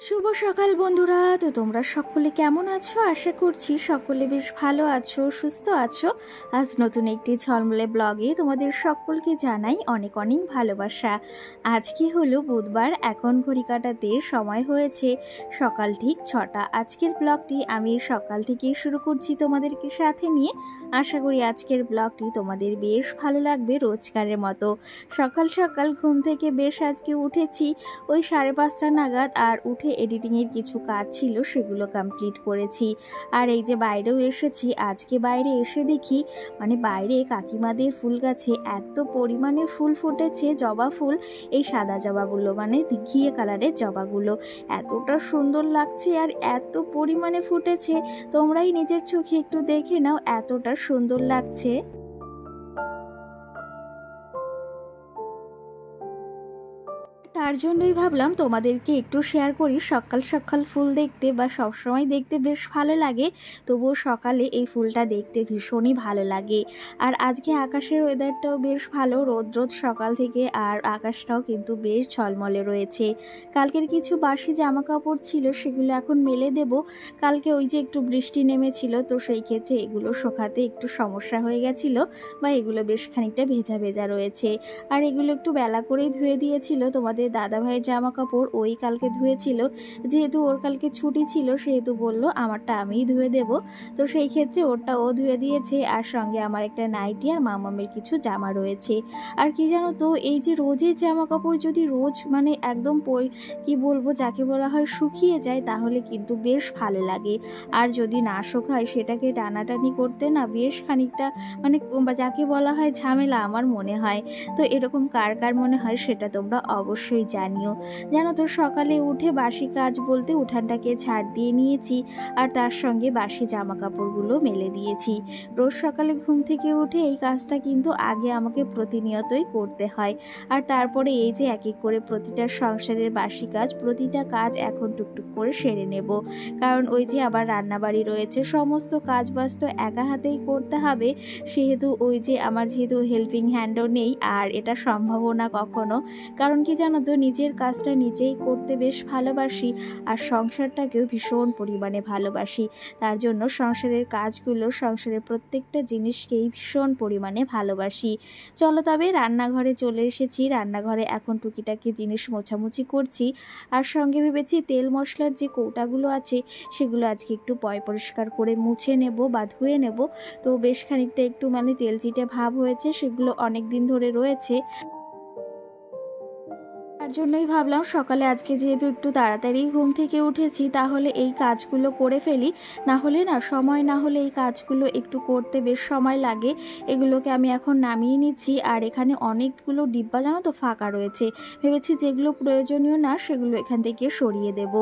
শুভ সকাল বন্ধুরা। তো তোমরা সকলে কেমন আছো? আশা করছি সকলে বেশ ভালো আছো, সুস্থ আছো। আজ নতুন একটি ঝলমলে ব্লগে তোমাদের সকলকে জানাই অনেক অনেক ভালোবাসা। আজকে হলো বুধবার, এখন ঘড়ি কাটাতে সময় হয়েছে সকাল ঠিক 6টা। আজকের ব্লগটি আমি সকাল থেকেই শুরু করছি তোমাদেরকে সাথে নিয়ে। আশা করি আজকের ব্লগটি তোমাদের বেশ ভালো লাগবে। রোজকারের মতো সকাল সকাল ঘুম থেকে বেশ আজকে উঠেছি ওই 5:30 নাগাদ, আর উঠে এডিটিংয়ের কিছু কাজ ছিল সেগুলো কমপ্লিট করেছি। আর এই যে বাইরেও এসেছি, আজকে বাইরে এসে দেখি বাইরে কাকিমাদের ফুল গাছে এত পরিমাণে ফুল ফুটেছে, জবা ফুল, এই সাদা জবাগুলো ঘিয়ে কালারের জবাগুলো এতটা সুন্দর লাগছে আর এত পরিমাণে ফুটেছে, তোমরাই নিজের চোখে একটু দেখে নাও, এতটা সুন্দর লাগছে। তার জন্যই ভাবলাম তোমাদেরকে একটু শেয়ার করি। সকাল সকাল ফুল দেখতে বা সবসময় দেখতে বেশ ভালো লাগে, তবুও সকালে এই ফুলটা দেখতে ভীষণই ভালো লাগে। আর আজকে আকাশের ওয়েদারটাও বেশ ভালো, রোদ রোদ সকাল থেকে, আর আকাশটাও কিন্তু বেশ ঝলমলে রয়েছে। কালকের কিছু বাসি জামা কাপড় ছিল সেগুলো এখন মেলে দেব। কালকে ওই যে একটু বৃষ্টি নেমেছিল, তো সেই ক্ষেত্রে এগুলো শোকাতে একটু সমস্যা হয়ে গেছিল, বা এগুলো বেশ খানিকটা ভেজা ভেজা রয়েছে। আর এগুলো একটু বেলা করেই ধুয়ে দিয়েছিল তোমাদের দাদা ভাইয়ের জামা কাপড়, ওই কালকে ধুয়েছিল। যেহেতু ওর কালকে ছুটি ছিল সেহেতু বলল আমারটা আমিই ধুয়ে দেব, তো সেই ক্ষেত্রে ওরটা ও ধুয়ে দিয়েছে। আর সঙ্গে আমার একটা নাইটি আর মামামের কিছু জামা রয়েছে। আর কি জানো তো, এই যে রোজের জামা কাপড় যদি রোজ একদম কি বলবো, যাকে বলা হয় শুকিয়ে যায়, তাহলে কিন্তু বেশ ভালো লাগে। আর যদি না শুকায় সেটাকে টানাটানি করতে না বেশ খানিকটা যাকে বলা হয় ঝামেলা আমার মনে হয়। তো এরকম কার কার মনে হয় সেটা তোমরা অবশ্যই জানিও। জানো তো, সকালে উঠে বাসি কাজ বলতে উঠানটাকে ঝাড় দিয়ে নিয়েছি, আর তার সঙ্গে বাসি জামা কাপড়গুলো মেলে দিয়েছি। রোজ সকালে ঘুম থেকে উঠে এই কাজটা কিন্তু আগে আমাকে প্রতিনিয়তই করতে হয়। আর তারপরে এই যে এক এক করে প্রতিটা সংসারের বাসি কাজ, প্রতিটা কাজ এখন টুকটুক করে সেরে নেব। কারণ ওই যে আবার রান্নাবাড়ি রয়েছে, সমস্ত কাজ বাজ তো একা হাতেই করতে হবে। সেহেতু ওই যে আমার যেহেতু হেল্পিং হ্যান্ডও নেই, আর এটা সম্ভবও না কখনো। কারণ কি জানো তো, নিজের কাজটা নিজেই করতে বেশ ভালোবাসি, আর সংসারটাকেও ভীষণ পরিমাণে ভালোবাসি। তার জন্য সংসারের কাজগুলো, সংসারের প্রত্যেকটা জিনিসকেই ভীষণ পরিমাণে ভালোবাসি। চলো তবে রান্নাঘরে চলে এসেছি। রান্নাঘরে এখন টুকিটাকি জিনিস মোছামুছি করছি, আর সঙ্গে ভেবেছি তেল মশলার যে কৌটাগুলো আছে সেগুলো আজকে একটু পরিষ্কার করে মুছে নেব বা ধুয়ে নেব। তো বেশ খানিকটা একটু তেল চিটে ভাব হয়েছে, সেগুলো অনেক দিন ধরে রয়েছে। তার জন্যই ভাবলাম সকালে আজকে যেহেতু একটু তাড়াতাড়ি ঘুম থেকে উঠেছি, তাহলে এই কাজগুলো করে ফেলি। না হলে সময় না হলে এই কাজগুলো একটু করতে বেশ সময় লাগে। এগুলোকে আমি এখন নামিয়ে নিচ্ছি, আর এখানে অনেকগুলো ডিব্বা জানো তো ফাঁকা রয়েছে। ভেবেছি যেগুলো প্রয়োজনীয় না সেগুলো এখান থেকে সরিয়ে দেব।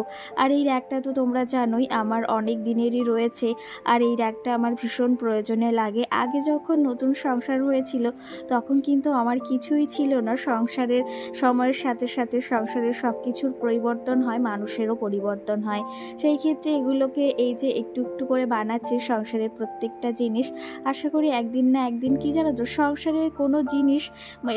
আর এই র্যাকটা তো তোমরা জানোই আমার অনেক দিনেরই রয়েছে, আর এই র্যাকটা আমার ভীষণ প্রয়োজনে লাগে। আগে যখন নতুন সংসার হয়েছিল তখন কিন্তু আমার কিছুই ছিল না। সংসারের সময়ের সাথে সাথে সংসারের সব কিছুর পরিবর্তন হয়, মানুষেরও পরিবর্তন হয়। সেই ক্ষেত্রে এগুলোকে এই যে একটু একটু করে বানাচ্ছি সংসারের প্রত্যেকটা জিনিস। আশা করি একদিন না একদিন, কি জানো তো, সংসারের কোনো জিনিস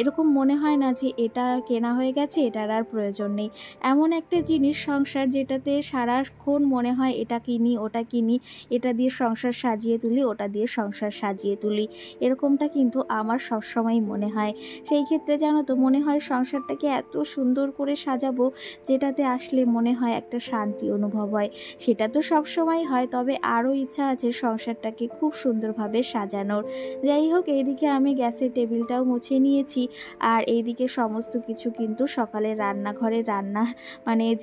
এরকম মনে হয় না যে এটা কেনা হয়ে গেছে, এটার আর প্রয়োজন নেই। এমন একটা জিনিস সংসার, যেটাতে সারাক্ষণ মনে হয় এটা কিনি ওটা কিনি, এটা দিয়ে সংসার সাজিয়ে তুলি, ওটা দিয়ে সংসার সাজিয়ে তুলি, এরকমটা কিন্তু আমার সবসময় মনে হয়। সেই ক্ষেত্রে জানো তো, মনে হয় সংসারটাকে এত সুন্দর করে সাজাবো, যেটাতে আসলে মনে হয় একটা শান্তি অনুভব হয়। সেটা তো সবসময় হয়, তবে আরও ইচ্ছা আছে সংসারটাকে খুব সুন্দরভাবে সাজানোর। যাই হোক, এইদিকে আমি গ্যাসের টেবিলটাও মুছে নিয়েছি, আর এইদিকে সমস্ত কিছু কিন্তু সকালে রান্নাঘরে রান্না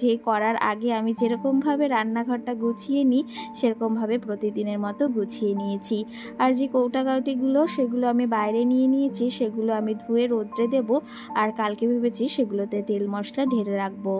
যে করার আগে আমি যেরকমভাবে রান্নাঘরটা গুছিয়ে নিই সেরকমভাবে প্রতিদিনের মতো গুছিয়ে নিয়েছি। আর যে কৌটা কাউটিগুলো সেগুলো আমি বাইরে নিয়ে নিয়েছি, সেগুলো আমি ধুয়ে রোদ্রে দেব। আর কালকে ভেবেছি সেগুলোতে তেল মশলা ঢেলে রাখবো।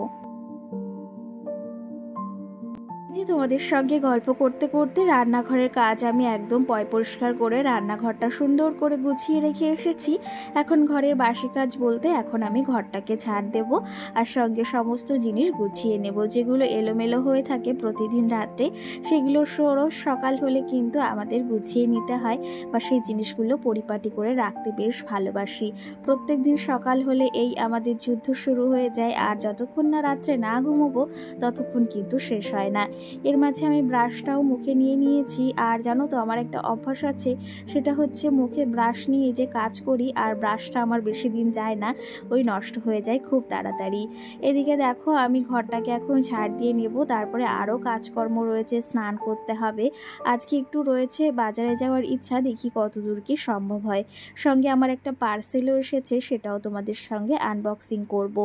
যে তোমাদের সঙ্গে গল্প করতে করতে রান্নাঘরের কাজ আমি একদম পরিষ্কার করে রান্নাঘরটা সুন্দর করে গুছিয়ে রেখে এসেছি। এখন ঘরের বাসি কাজ বলতে এখন আমি ঘরটাকে ঝাড় দেব আর সঙ্গে সমস্ত জিনিস গুছিয়ে নেব, যেগুলো এলোমেলো হয়ে থাকে প্রতিদিন রাত্রে সেগুলো রোজ সকাল হলে কিন্তু আমাদের গুছিয়ে নিতে হয় বা সেই জিনিসগুলো পরিপাটি করে রাখতে বেশ ভালোবাসি। প্রত্যেক দিন সকাল হলে এই আমাদের যুদ্ধ শুরু হয়ে যায়, আর যতক্ষণ না রাত্রে না ঘুমোবো ততক্ষণ কিন্তু শেষ হয় না। এর মাঝে আমি ব্রাশটাও মুখে নিয়ে নিয়েছি। আর জানো তো আমার একটা অভ্যাস আছে, সেটা হচ্ছে মুখে ব্রাশ নিয়ে যে কাজ করি আর ব্রাশটা আমার বেশি দিন যায় না, ওই নষ্ট হয়ে যায় খুব তাড়াতাড়ি। এদিকে দেখো আমি ঘরটাকে এখন ঝাড় দিয়ে নেব, তারপরে আরও কাজকর্ম রয়েছে, স্নান করতে হবে। আজকে একটু রয়েছে বাজারে যাওয়ার ইচ্ছা, দেখি কতদূর কি সম্ভব হয়। সঙ্গে আমার একটা পার্সেলও এসেছে, সেটাও তোমাদের সঙ্গে আনবক্সিং করব।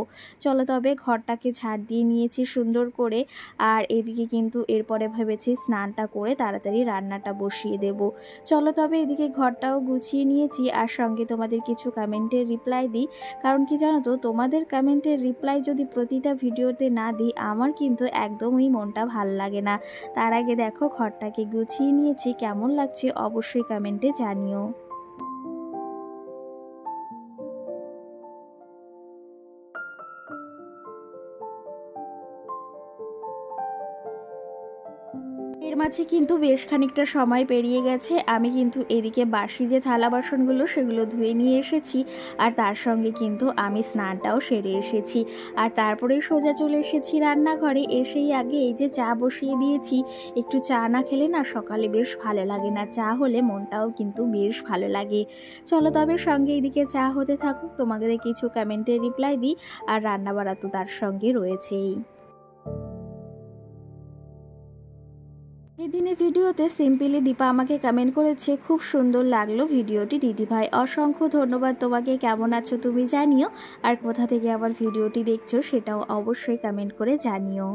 চলো তবে ঘরটাকে ঝাড় দিয়ে নিয়েছি সুন্দর করে, আর এদিকে কিন্তু এরপরে ভেবেছি স্নানটা করে তাড়াতাড়ি রান্নাটা বসিয়ে দেব। চলো তবে এদিকে ঘরটাও গুছিয়ে নিয়েছি, আর সঙ্গে তোমাদের কিছু কমেন্টের রিপ্লাই দিই। কারণ কি জানো তো, তোমাদের কমেন্টের রিপ্লাই যদি প্রতিটা ভিডিওতে না দিই আমার কিন্তু একদমই মনটা ভালো লাগে না। তার আগে দেখো ঘরটাকে গুছিয়ে নিয়েছি, কেমন লাগছে অবশ্যই কমেন্টে জানিও। এর মাঝে কিন্তু বেশ খানিকটা সময় পেরিয়ে গেছে, আমি কিন্তু এদিকে বাসি যে থালা বাসনগুলো সেগুলো ধুয়ে নিয়ে এসেছি, আর তার সঙ্গে কিন্তু আমি স্নানটাও সেরে এসেছি। আর তারপরে সোজা চলে এসেছি রান্নাঘরে। এসেই আগে এই যে চা বসিয়ে দিয়েছি, একটু চা না খেলে না সকালে বেশ ভালো লাগে না, চা হলে মনটাও কিন্তু বেশ ভালো লাগে। চলো তবে সঙ্গে এদিকে চা হতে থাকুক, তোমাদের কিছু কমেন্টের রিপ্লাই দিই, আর রান্নাবাড়া তো তার সঙ্গে রয়েছেই। এই দিনের ভিডিওতে সিম্পলি দীপা আমাকে কমেন্ট করেছে, খুব সুন্দর লাগলো ভিডিওটি দিদিভাই, অসংখ্য ধন্যবাদ তোমাকে। কেমন আছো তুমি জানিও, আর কোথা থেকে আবার ভিডিওটি দেখছো সেটাও অবশ্যই কমেন্ট করে জানিও।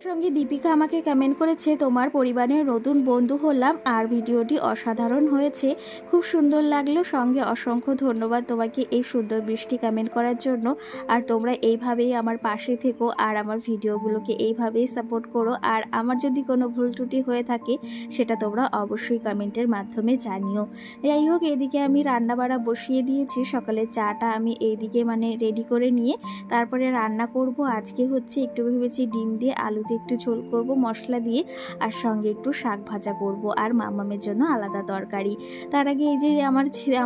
সঙ্গে দীপিকা আমাকে কমেন্ট করেছে, তোমার পরিবারের নতুন বন্ধু হলাম আর ভিডিওটি অসাধারণ হয়েছে, খুব সুন্দর লাগলো। সঙ্গে অসংখ্য ধন্যবাদ তোমাকে এই সুন্দর বৃষ্টি কমেন্ট করার জন্য। আর তোমরা এইভাবেই আমার পাশে থেকো আর আমার ভিডিওগুলোকে এইভাবেই সাপোর্ট করো। আর আমার যদি কোনো ভুল ত্রুটি হয়ে থাকে সেটা তোমরা অবশ্যই কমেন্টের মাধ্যমে জানিও। যাই হোক, এদিকে আমি রান্নাবাড়া বসিয়ে দিয়েছি। সকালের চাটা আমি এইদিকে রেডি করে নিয়ে তারপরে রান্না করব। আজকে হচ্ছে একটু ভেবেছি ডিম দিয়ে আলু একটু ঝোল করব মশলা দিয়ে, আর সঙ্গে একটু শাক ভাজা করব, আর মামামের জন্য আলাদা তরকারি। তার আগে এই যে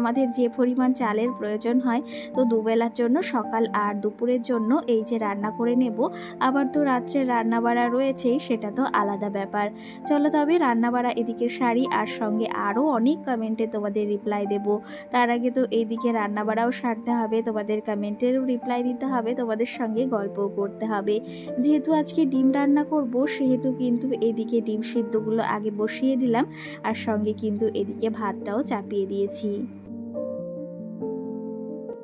আমাদের যে পরিমাণ চালের প্রয়োজন হয়, তো দুবেলার জন্য সকাল আর দুপুরের জন্য এই যে রান্না করে নেব। আবার তো রাত্রে রান্না বাড়া রয়েছেই, সেটা তো আলাদা ব্যাপার। চলো তবে রান্না বাড়া এদিকে সারি, আর সঙ্গে আরও অনেক কমেন্টে তোমাদের রিপ্লাই দেব। তার আগে তো এইদিকে রান্না বাড়াও সারতে হবে, তোমাদের কমেন্টেরও রিপ্লাই দিতে হবে, তোমাদের সঙ্গে গল্পও করতে হবে। যেহেতু আজকে ডিম রান্না করব, সেহেতু কিন্তু এদিকে ডিম সিদ্ধগুলো আগে বসিয়ে দিলাম, আর সঙ্গে কিন্তু এদিকে ভাতটাও চাপিয়ে দিয়েছি।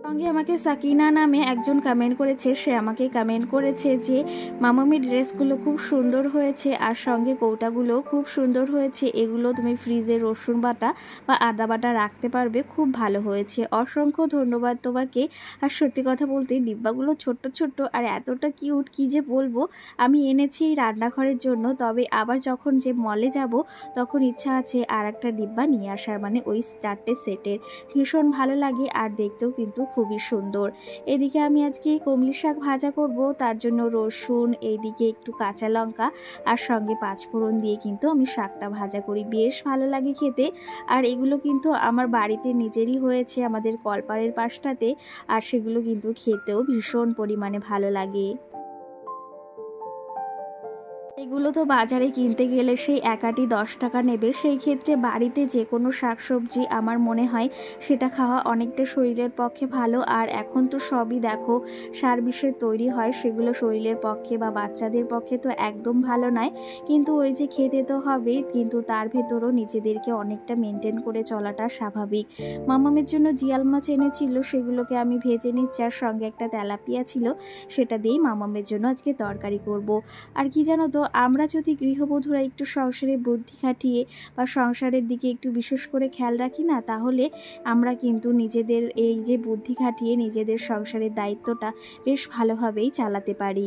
সঙ্গে আমাকে সাকিনা নামে একজন কমেন্ট করেছে, সে আমাকে কমেন্ট করেছে যে মামামির ড্রেসগুলো খুব সুন্দর হয়েছে, আর সঙ্গে কৌটাগুলো খুব সুন্দর হয়েছে, এগুলো তুমি ফ্রিজে রসুন বাটা বা আদা বাটা রাখতে পারবে, খুব ভালো হয়েছে। অসংখ্য ধন্যবাদ তোমাকে। আর সত্যি কথা বলতে ডিব্বাগুলো ছোট্ট ছোট্ট আর এতটা কিউট, কি যে বলবো। আমি এনেছি এই রান্নাঘরের জন্য, তবে আবার যখন যে মলে যাব তখন ইচ্ছা আছে আর একটা ডিব্বা নিয়ে আসার, ওই 4টে সেটের। ভীষণ ভালো লাগে আর দেখতেও কিন্তু খুবই সুন্দর। এদিকে আমি আজকে কমলি শাক ভাজা করব, তার জন্য রসুন, এইদিকে একটু কাঁচা লঙ্কা আর সঙ্গে পাঁচফোড়ন দিয়ে কিন্তু আমি শাকটা ভাজা করি, বেশ ভালো লাগে খেতে। আর এগুলো কিন্তু আমার বাড়িতে নিজেরই হয়েছে, আমাদের কলপাড়ের পাশটাতে, আর সেগুলো কিন্তু খেতেও ভীষণ পরিমাণে ভালো লাগে। এগুলো তো বাজারে কিনতে গেলে সেই একাটি 10 টাকা নেবে, সেই ক্ষেত্রে বাড়িতে যে কোনো শাকসবজি আমার মনে হয় সেটা খাওয়া অনেকটা শরীরের পক্ষে ভালো। আর এখন তো সবই দেখো সার বিষে তৈরি হয়, সেগুলো শরীরের পক্ষে বা বাচ্চাদের পক্ষে তো একদম ভালো নয়, কিন্তু ওই যে খেতে তো হবে, কিন্তু তার ভেতরও নিজেদেরকে অনেকটা মেনটেন করে চলাটা স্বাভাবিক। মামামের জন্য জিয়াল মাছ এনেছিল, সেগুলোকে আমি ভেজে নিচ্ছি, আর সঙ্গে একটা তেলাপিয়া ছিল, সেটা দিয়েই মামামের জন্য আজকে তরকারি করব। আর কি জানো তো, আমরা যদি গৃহবধূরা একটু সংসারে বুদ্ধি খাটিয়ে বা সংসারের দিকে একটু বিশেষ করে খেয়াল রাখি না, তাহলে আমরা কিন্তু নিজেদের এই যে বুদ্ধি খাটিয়ে নিজেদের সংসারের দায়িত্বটা বেশ ভালোভাবেই চালাতে পারি।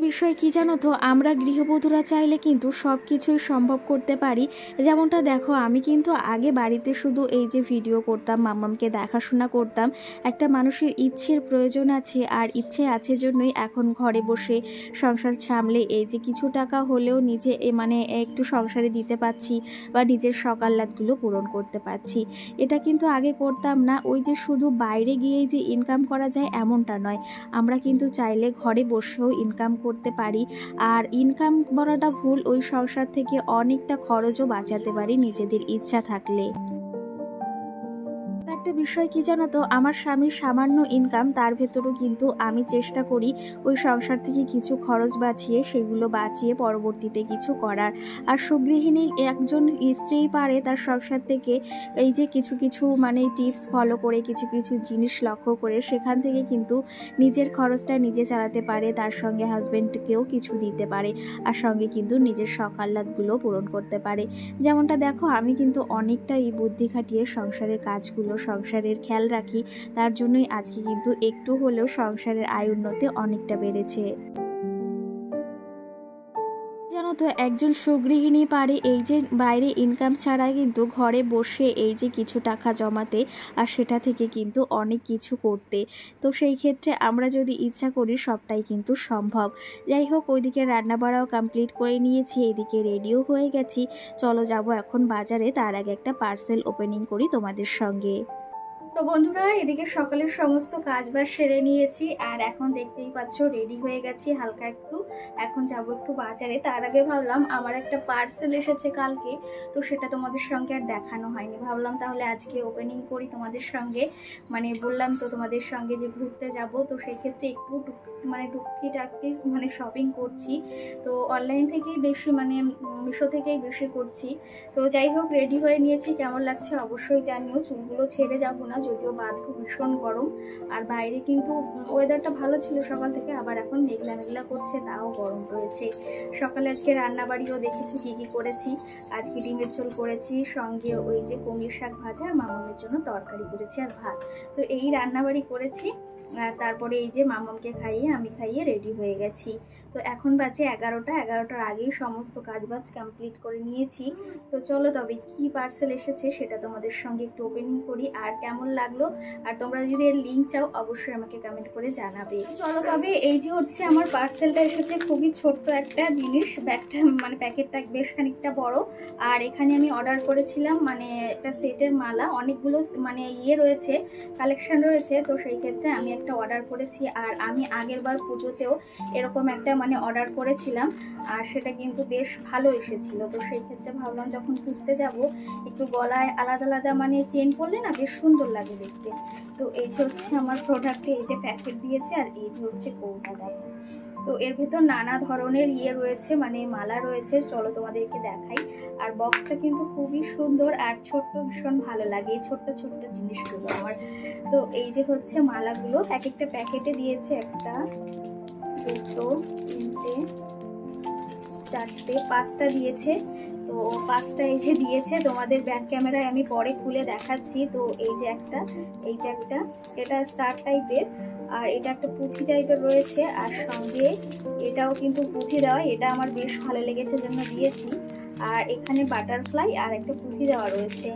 বিষয় কি জানো তো, আমরা গৃহবধূরা চাইলে কিন্তু সব কিছুই সম্ভব করতে পারি। যেমনটা দেখো, আমি কিন্তু আগে বাড়িতে শুধু এই যে ভিডিও করতাম, মাম্মামকে দেখাশোনা করতাম। একটা মানুষের ইচ্ছের প্রয়োজন আছে, আর ইচ্ছে আছে জন্যই এখন ঘরে বসে সংসার সামলে এই যে কিছু টাকা হলেও নিজে মানে একটু সংসারে দিতে পারছি বা নিজের সকাল্লাতগুলো পূরণ করতে পারছি। এটা কিন্তু আগে করতাম না। ওই যে শুধু বাইরে গিয়েই যে ইনকাম করা যায় এমনটা নয়, আমরা কিন্তু চাইলে ঘরে বসেও ইনকাম করতে পারি। আর ইনকাম করাটা ভুল, ওই সংসার থেকে অনেকটা খরচও বাঁচাতে পারি নিজেদের ইচ্ছা থাকলে। একটা বিষয় কি জানো তো, আমার স্বামীর সামান্য ইনকাম, তার ভেতরেও কিন্তু আমি চেষ্টা করি ওই সংসার থেকে কিছু খরচ বাঁচিয়ে সেগুলো বাঁচিয়ে পরবর্তীতে কিছু করার। আর সুগৃহিণী একজন স্ত্রী পারে তার সংসার থেকে এই যে কিছু কিছু মানে টিপস ফলো করে, কিছু কিছু জিনিস লক্ষ্য করে সেখান থেকে কিন্তু নিজের খরচটা নিজে চালাতে পারে, তার সঙ্গে হাজব্যান্ডকেও কিছু দিতে পারে, আর সঙ্গে কিন্তু নিজের শখ আহ্লাদগুলো পূরণ করতে পারে। যেমনটা দেখো, আমি কিন্তু অনেকটাই বুদ্ধি খাটিয়ে সংসারের কাজগুলো, সংসারের খেয়াল রাখি। তার জন্যই আজকে কিন্তু একটু হলেও সংসারের আয় উন্নতি অনেকটা বেড়েছে। জানো তো, একজন সুগৃহিণী পারে এই যে বাইরে ইনকাম ছাড়া কিন্তু ঘরে বসে এই যে কিছু টাকা জমাতে, আর সেটা থেকে কিন্তু অনেক কিছু করতে। তো সেই ক্ষেত্রে আমরা যদি ইচ্ছা করি সবটাই কিন্তু সম্ভব। যাই হোক, ওইদিকে রান্নাবাড়াও কমপ্লিট করে নিয়েছি, এদিকে রেডিও হয়ে গেছি। চলো যাব এখন বাজারে, তার আগে একটা পার্সেল ওপেনিং করি তোমাদের সঙ্গে। তো বন্ধুরা, এদিকে সকালের সমস্ত কাজবাজ সেরে নিয়েছি, আর এখন দেখতেই পাচ্ছ রেডি হয়ে গেছি হালকা একটু। এখন যাব একটু বাজারে। তার আগে ভাবলাম আমার একটা পার্সেল এসেছে কালকে, তো সেটা তোমাদের সঙ্গে আর দেখানো হয়নি। ভাবলাম তাহলে আজকে ওপেনিং করি তোমাদের সঙ্গে। মানে বললাম তো তোমাদের সঙ্গে যে ঘুরতে যাব, তো সেই ক্ষেত্রে একটু টুকটাকি মানে শপিং করছি। তো অনলাইন থেকেই বেশি, মানে মিশো থেকেই বেশি করছি। তো যাই হোক, রেডি হয়ে নিয়েছি। কেমন লাগছে অবশ্যই জানিও। চুলগুলো ছেড়ে যাবো না, যদিও বাঁধবো, ভীষণ গরম। আর বাইরে কিন্তু ওয়েদারটা ভালো ছিল সকাল থেকে, আবার এখন মেঘলা মেঘলা করছে, তাও গরম রয়েছে। সকালে আজকে রান্না বাড়িও দেখেছি কি কি করেছি। আজকে ডিমের ঝোল করেছি, সঙ্গে ওই যে কুমড়ির শাক ভাজা, আর মামামের জন্য তরকারি করেছি আর ভাত। তো এই রান্নাবাড়ি করেছি। আর তারপরে এই যে মামামকে খাইয়ে আমি খাইয়ে রেডি হয়ে গেছি। তো এখন বাজে 11টা। 11টার আগেই সমস্ত কাজবাজ কমপ্লিট করে নিয়েছি। তো চলো তবে কি পার্সেল এসেছে সেটা তোমাদের সঙ্গে একটু ওপেনিং করি, আর কেমন লাগলো। আর তোমরা যদি এর লিঙ্ক চাও অবশ্যই আমাকে কমেন্ট করে জানাবে। চলো তবে, এই যে হচ্ছে আমার পার্সেলটা এসেছে। খুবই ছোট্ট একটা জিনিস, ব্যাগটা মানে প্যাকেটটা বেশ খানিকটা বড়। আর এখানে আমি অর্ডার করেছিলাম মানে একটা সেটের মালা, অনেকগুলো মানে রয়েছে, কালেকশন রয়েছে। তো সেই ক্ষেত্রে আমি একটা অর্ডার করেছি। আর আমি আগের বার পুজোতেও এরকম একটা মানে অর্ডার করেছিলাম, আর সেটা কিন্তু বেশ ভালো এসেছিল। তো সেই ক্ষেত্রে ভাবলাম যখন ঘুরতে যাব একটু গলায় আলাদা আলাদা মানে চেন পরলে না বেশ সুন্দর লাগে দেখতে। তো এই যে হচ্ছে আমার প্রোডাক্টে এই যে প্যাকেট দিয়েছে, আর এই যে হচ্ছে কৌটা দেখো। তো এর ভেতর নানা ধরনের রয়েছে, মানে মালা রয়েছে। চলো তোমাদেরকে দেখাই। আর বক্সটা কিন্তু খুবই সুন্দর আর ছোট্ট, ভীষণ ভালো লাগে এই ছোট্ট ছোট্ট জিনিসগুলো আমার। তো এই যে হচ্ছে মালাগুলো এক একটা প্যাকেটে দিয়েছে, একটা, দুটো, তিনটে, চারটে, 5টা দিয়েছে। তো 5টা এই যে দিয়েছে, তোমাদের ব্যাক ক্যামেরায় আমি পরে খুলে দেখাচ্ছি। তো এই যে একটা, এই যে একটা, এটা স্টার টাইপের, আর এটা একটা পুঁথি টাইপের রয়েছে। আর সঙ্গে এটাও কিন্তু পুঁথি দেওয়া, এটা আমার বেশ ভালো লেগেছে জন্য দিয়েছি। আর এখানে বাটারফ্লাই আর একটা পুঁথি দেওয়া রয়েছে।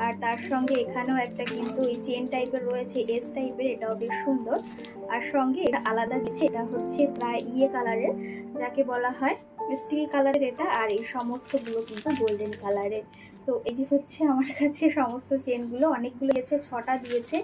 আর তার সঙ্গে এখানেও একটা কিন্তু এই চেন টাইপের রয়েছে, এস টাইপের, এটাও বেশ সুন্দর। আর সঙ্গে এটা আলাদা দিচ্ছে, এটা হচ্ছে প্রায় কালারের, যাকে বলা হয় স্টিল কালারের এটা। আর এই সমস্তগুলো কিন্তু গোল্ডেন কালারের। তো এই যে হচ্ছে আমার কাছে সমস্ত চেনগুলো, অনেকগুলো দিয়েছে, 6টা দিয়েছে।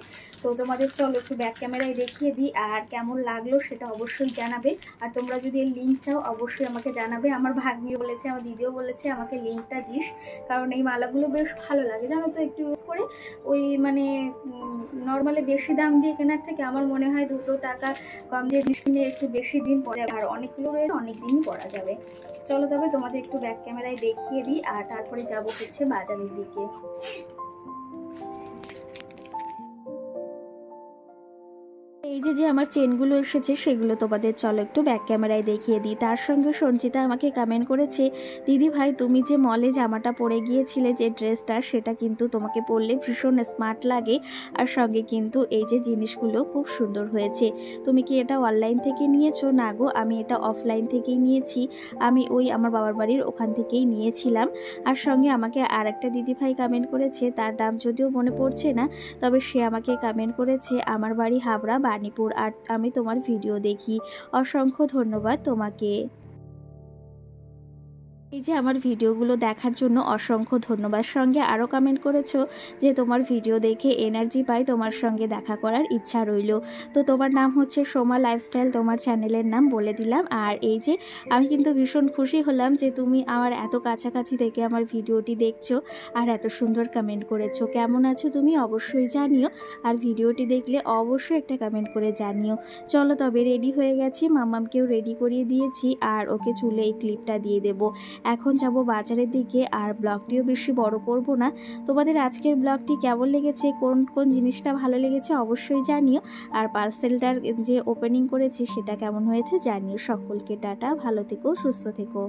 তো তোমাদের চলো একটু ব্যাক ক্যামেরায় দেখিয়ে দিই, আর কেমন লাগলো সেটা অবশ্যই জানাবে। আর তোমরা যদি এর লিঙ্ক চাও অবশ্যই আমাকে জানাবে। আমার ভাগ্নি বলেছে, আমার দিদিও বলেছে আমাকে লিঙ্কটা দিস, কারণ এই মালাগুলো বেশ ভালো লাগে জানো তো একটু ইউজ করে। ওই মানে নর্মালি বেশি দাম দিয়ে কেনার থেকে আমার মনে হয় 2 টাকা কম দিয়ে জিনিস কিনে একটু বেশি দিন পরা যাবে, আর অনেকগুলো রয়েছে, অনেক দিনই পরা যাবে। চলো তবে তোমাদের একটু ব্যাক ক্যামেরায় দেখিয়ে দিই, আর তারপরে যাবো হচ্ছে বাজারের দিকে। এই এই যে আমার চেনগুলো এসেছে সেগুলো তোমাদের চলো একটু ব্যাক ক্যামেরায় দেখিয়ে দিই। তার সঙ্গে সঞ্চিতা আমাকে কমেন্ট করেছে, দিদি ভাই তুমি যে মলে জামাটা পরে গিয়েছিলে, যে ড্রেসটা, সেটা কিন্তু তোমাকে পরলে ভীষণ স্মার্ট লাগে, আর সঙ্গে কিন্তু এই যে জিনিসগুলো খুব সুন্দর হয়েছে। তুমি কি এটা অনলাইন থেকে নিয়েছো? না গো, আমি এটা অফলাইন থেকেই নিয়েছি, আমি ওই আমার বাবার বাড়ির ওখান থেকেই নিয়েছিলাম। আর সঙ্গে আমাকে আর একটা দিদি ভাই কমেন্ট করেছে, তার নাম যদিও মনে পড়ছে না, তবে সে আমাকে কমেন্ট করেছে আমার বাড়ি হাবড়া বাণীপুর, আর আমি তোমার ভিডিও দেখি। অসংখ্য ধন্যবাদ তোমাকে। এই যে আমার ভিডিওগুলো দেখার জন্য অসংখ্য ধন্যবাদ। সঙ্গে আরও কমেন্ট করেছো যে তোমার ভিডিও দেখে এনার্জি পাই, তোমার সঙ্গে দেখা করার ইচ্ছা রইল। তো তোমার নাম হচ্ছে সোমা লাইফস্টাইল, তোমার চ্যানেলের নাম বলে দিলাম। আর এই যে আমি কিন্তু ভীষণ খুশি হলাম যে তুমি আমার এত কাছাকাছি থেকে আমার ভিডিওটি দেখছো আর এত সুন্দর কমেন্ট করেছো। কেমন আছো তুমি অবশ্যই জানিও, আর ভিডিওটি দেখলে অবশ্যই একটা কমেন্ট করে জানিও। চলো তবে রেডি হয়ে গেছি, মাম্মামকেও রেডি করিয়ে দিয়েছি, আর ওকে চুলে এই ক্লিপটা দিয়ে দেবো। এখন যাব বাজারের দিকে, আর ব্লগটিও বেশি বড় করব না। তোমাদের আজকের ব্লগটি কেমন লেগেছে, কোন কোন জিনিসটা ভালো লেগেছে অবশ্যই জানিও, আর পার্সেলটার যে ওপেনিং করেছি সেটা কেমন হয়েছে জানিও। সকলকে টাটা, ভালো থেকো, সুস্থ থেকো।